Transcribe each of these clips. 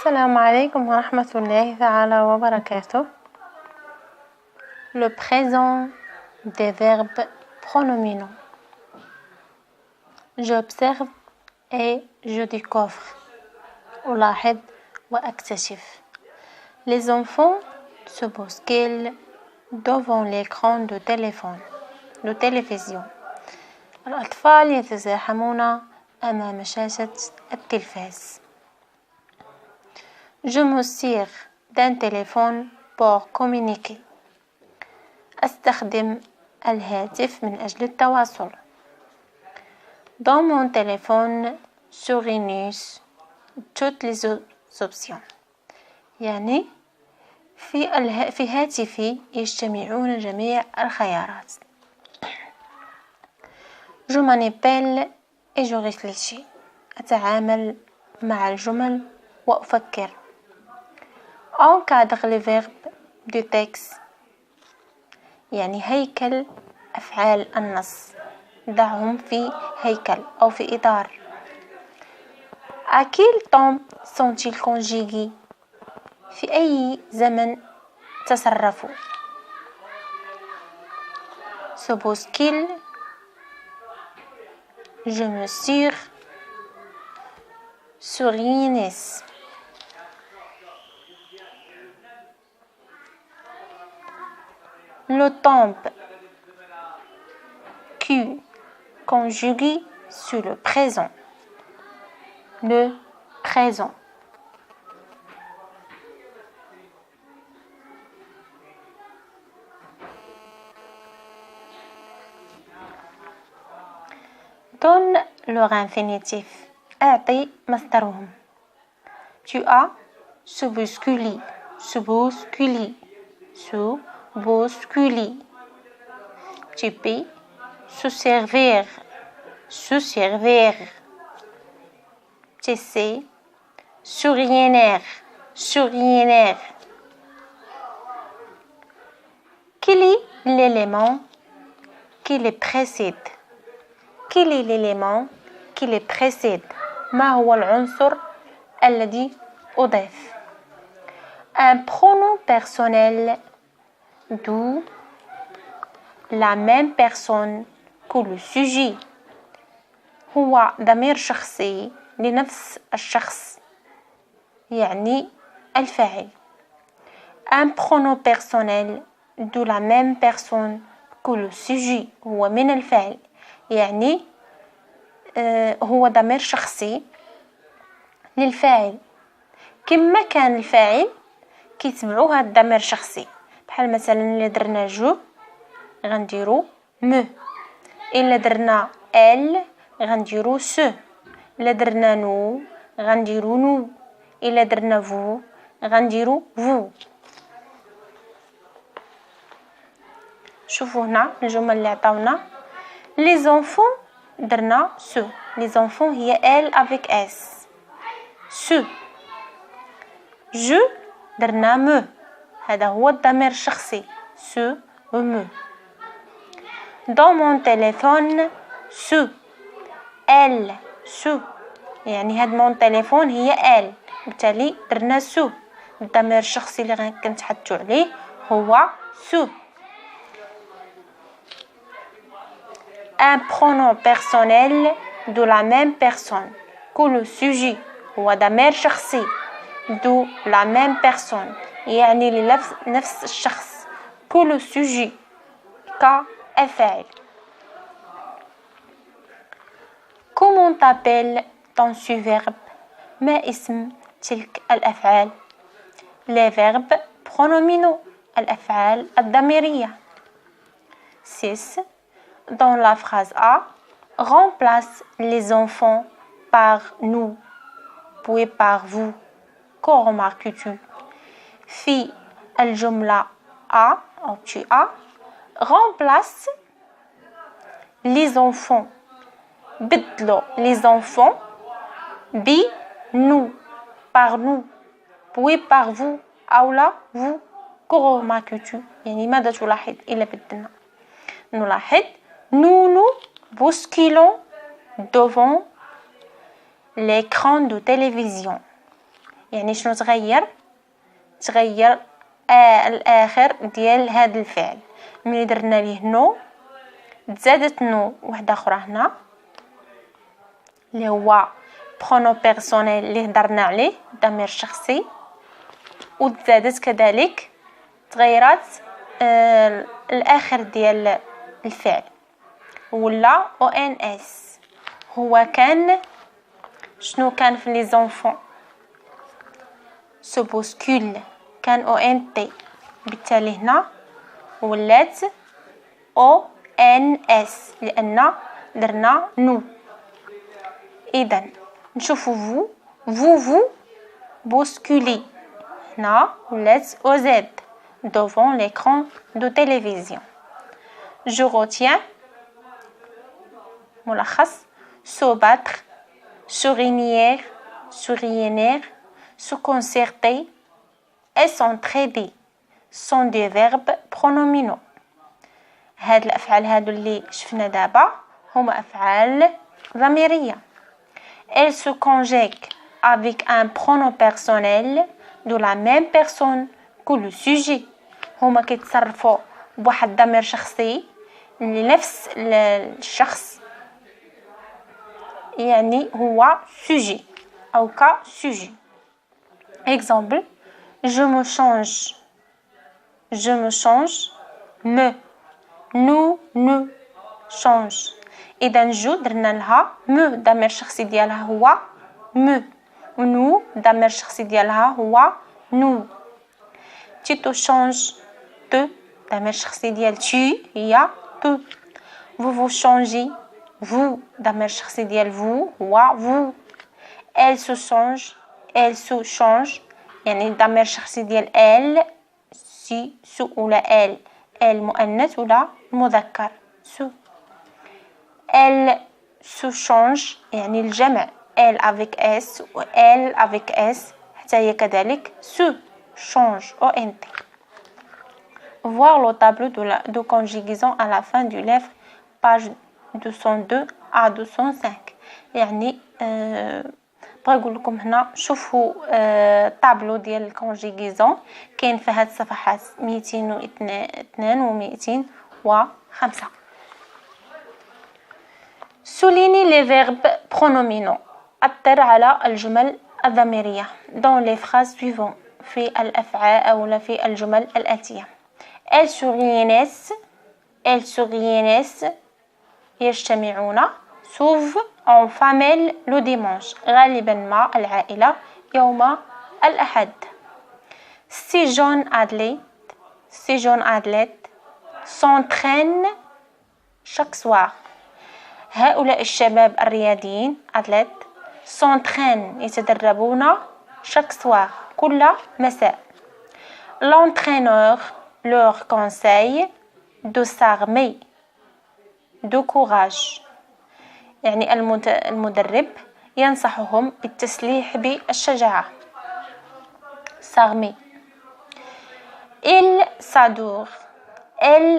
السلام عليكم ورحمة الله تعالى وبركاته. Le présent des verbes pronominaux. J'observe et je découvre. ألاحظ وأكتشف. Les enfants se bousculent devant l'écran de télévision. الأطفال يتزاحمون أمام شاشة التلفاز. Je me sers d'un téléphone pour communiquer. أستخدم الهاتف من أجل التواصل. Dans mon téléphone se réunissent toutes les options. يعني في هاتفي يجتمعون جميع الخيارات. Je manipule et je réfléchis. أتعامل مع الجمل وأفكر. Encadre les verbes du texte. يعني هيكل أفعال النص. ضعهم في هيكل أو في إطار. À quel temps sont-ils conjugués؟ في أي زمن تصرفوا؟ Se bouscule. Je me sers. Se réunissent. Le temps Q conjugué sur le présent. Le présent. Donne leur infinitif. أعطي مصدرهم. Tu as se bousculer. Se bousculer. Se bousculer. Tu peux se servir. Se servir. Tu sais surréunir. Surréunir. Quel est l'élément qui les précède? Quel est l'élément qui les précède? ما هو العنصر الذي أضيف؟ Un pronom personnel d'où la même personne que le sujet. هو ضمير شخصي لنفس الشخص يعني الفاعل. Un pronom personnel de la même personne que le sujet هو من الفاعل يعني هو ضمير شخصي للفاعل. كما كان الفاعل كيتبعوه هاد الضمير الشخصي بحال مثلا إلا درنا جو غنديرو مو، إلا درنا ال غنديرو سو، إلا درنا نو غنديرو نو، إلا درنا فو غنديرو فو. شوفوا هنا الجمل اللي عطاونا. les enfants درنا سو. les enfants هي ال avec s. سو. je درنا مو، هذا هو الضمير الشخصي سو و مو. dans mon téléphone سو. ال سو يعني هاد مون تليفون هي ال، بالتالي درنا سو. الضمير الشخصي اللي كنتحدثوا عليه هو سو. un pronom personnel de la même personne que le sujet هو ضمير شخصي de la même personne يعني لنفس الشخص que le sujet كالفاعل. comment t'appelles ton sujet-verbe؟ ما اسم تلك الأفعال؟ les verbes pronominaux الأفعال الضميرية. 6. Dans la phrase A, remplace les enfants par nous puis par vous. Que remarques-tu؟ في الجملة A أو tu as remplace les enfants. بدلوا les enfants ب nous par nous puis par vous أو لا vous. Que remarques-tu؟ يعني ماذا تلاحظ إلا بدلنا؟ نلاحظ nous nous bousculons devant l'écran de télévision. يعني شنو تغير الآخر ديال هذا الفعل. ملي درنا ليه نو تزادت نو واحدة أخرى هنا اللي هو برونو بيرسونيل اللي هضرنا عليه ضمير شخصي، وتزادت كذلك تغيرات الآخر ديال الفعل ولا او ان اس. هو كان شنو كان في لي زونفون سو بوسكول كان او ان تي، بالتالي هنا ولات او ان اس لان درنا نو. اذا نشوفوا فو bousculer هنا ولات او زد devant l'écran de télévision. Je retiens ملخص se battre, se réunir, se réunir, se concerter et s'entraider sont des verbes pronominaux. هاد الأفعال هادو اللي شفنا دابا هما أفعال ضميرية. Elles se conjuguent avec un pronom personnel de la même personne que le sujet. هما كيتصرفوا بواحد ضمير شخصي لنفس الشخص، يعني هو sujet أو كا sujet. Exemple, je me change, me, nous change. إذا جو درنا لها مو ضمير شخصي ديالها هو مو، ونو ضمير شخصي ديالها هو نو. tu te changes te ضمير شخصي ديال tu هي tu. vous vous changez vous ضمير شخصي ديال vous هو vous. elle se change يعني ضمير شخصي ديال elle سي سو ولا elle مؤنث ولا مذكر سو. elle se change يعني الجمع elle avec s و elle avec s حتى هي كذلك se change au nt. voir le tableau de conjugaison à la fin du livre page 202 à 205. يعني بغا نقول لكم هنا شوفوا طابلو ديال الكونجيغيزون كاين في هاد الصفحات 202 و 205. soulignez les verbes pronominaux. أثر على الجمل الضميرية dans les phrases suivantes في الأفعال أو في الجمل الآتية. elles se réunissent يجتمعون sauf en famille le dimanche غالبا مع العائلة يوم الأحد. ces jeunes athlètes s'entraînent chaque soir. هؤلاء الشباب الرياضيين athlètes s'entraînent يتدربون chaque soir كل مساء. l'entraîneur leur conseille de s'armer de courage يعني المدرب ينصحهم بالتسليح بالشجاعة s'armer. elle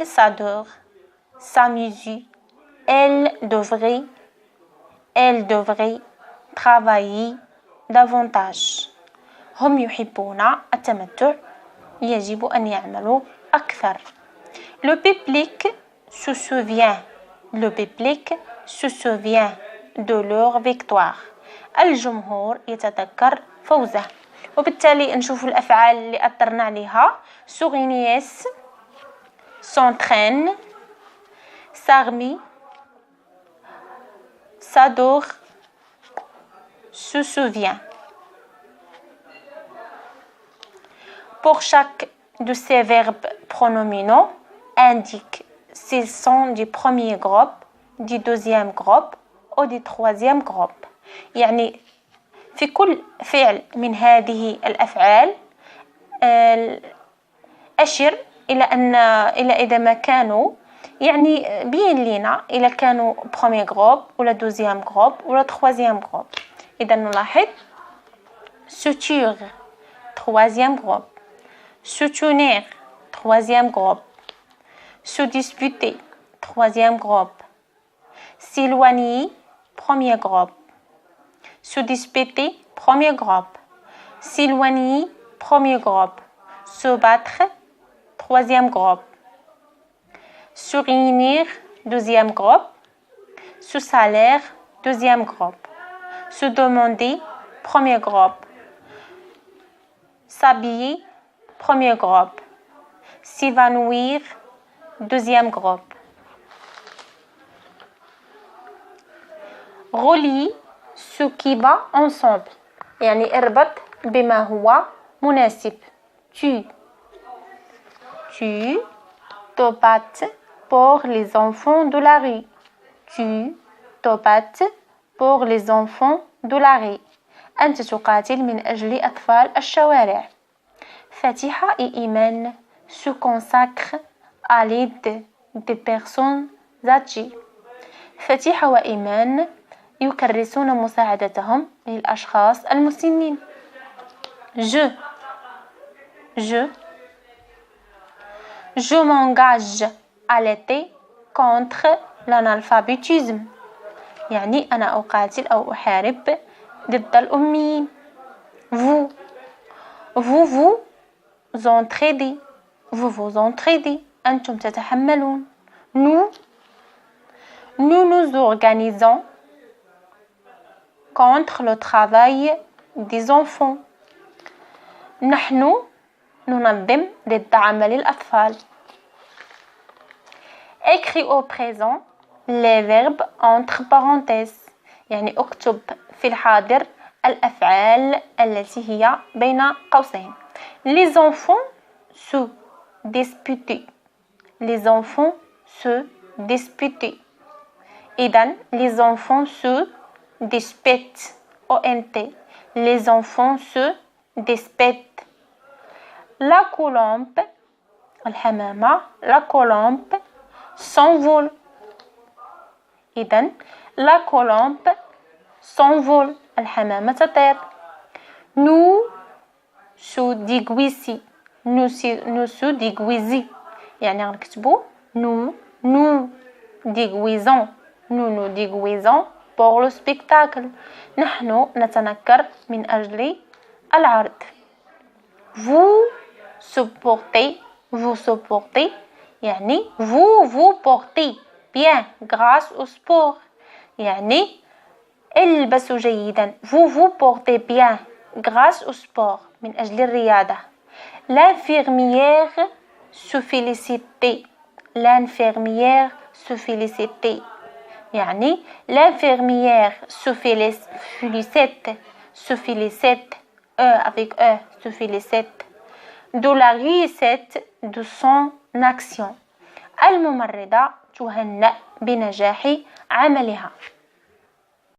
s'adore s'amuser. elle devrait travailler davantage. هم يحبون التمتع يجب أن يعملوا أكثر. le public se souvient de leur victoire. الجمهور يتذكر فوزه. وبالتالي نشوف الأفعال اللي أثرنا عليها s'organise s'entraîne s'arme s'adore se souvient. pour chaque de ces verbes pronominaux indique s'ils sont du premier groupe, du deuxième groupe ou du troisième groupe. يعني في كل فعل من هذه الأفعال أشر إلى إذا ما كانوا يعني بين لنا إذا كانوا premier groupe ولا deuxième groupe ولا troisième groupe. إذا نلاحظ se tuer troisième groupe, se tenir troisième groupe, se disputer troisième groupe, s'éloigner premier groupe, se disputer premier groupe, s'éloigner, premier groupe. Se battre, troisième groupe. Se réunir, deuxième groupe. Se salaire, deuxième groupe. Se demander, premier groupe. S'habiller, premier groupe. S'évanouir, deuxième groupe. Relie ce qui va ensemble. يعني اربط بما هو مناسب. Tu te battes pour les enfants de la rue. Tu te battes pour les enfants de la rue. أنت تقاتل من أجل أطفال الشوارع. Fatiha et Iman se consacrent à l'aide des personnes âgées. Fatiha وإيمان يكرسون مساعدتهم للأشخاص المسنين. Je m'engage à lutter contre l'analphabétisme. يعني أنا أقاتل أو أحارب ضد الأميين. Vous vous entraidez. Vous vous entraidez. أنتم تتحملون. Nous nous organisons contre le travail des enfants. نحن ننظم ضد عمل الأطفال. Écris au présent les verbes entre parenthèses. يعني اكتب في الحاضر الأفعال التي هي بين قوسين. Les enfants se disputaient. Les enfants se disputaient. إذن les enfants se disputent. ONT. Les enfants se disputent. La colombe, الحمامة, la colombe s'envole. إذن la colombe s'envole. الحمامة تطير. Nous se déguisons. Nous se déguisons. يعني غنكتبو nous déguisons. Nous nous déguisons pour le spectacle. نحن نتنكر من أجل العرض. Vous supportez يعني vous portez bien grâce au sport. يعني البسوا جيدا. Vous portez bien grâce au sport من أجل الرياضة. L'infirmière se félicitait. L'infirmière se félicitait. يعني l'infirmière se félicite avec se félicite de la réussite de son action. الممرضة تهنأ بنجاح عملها.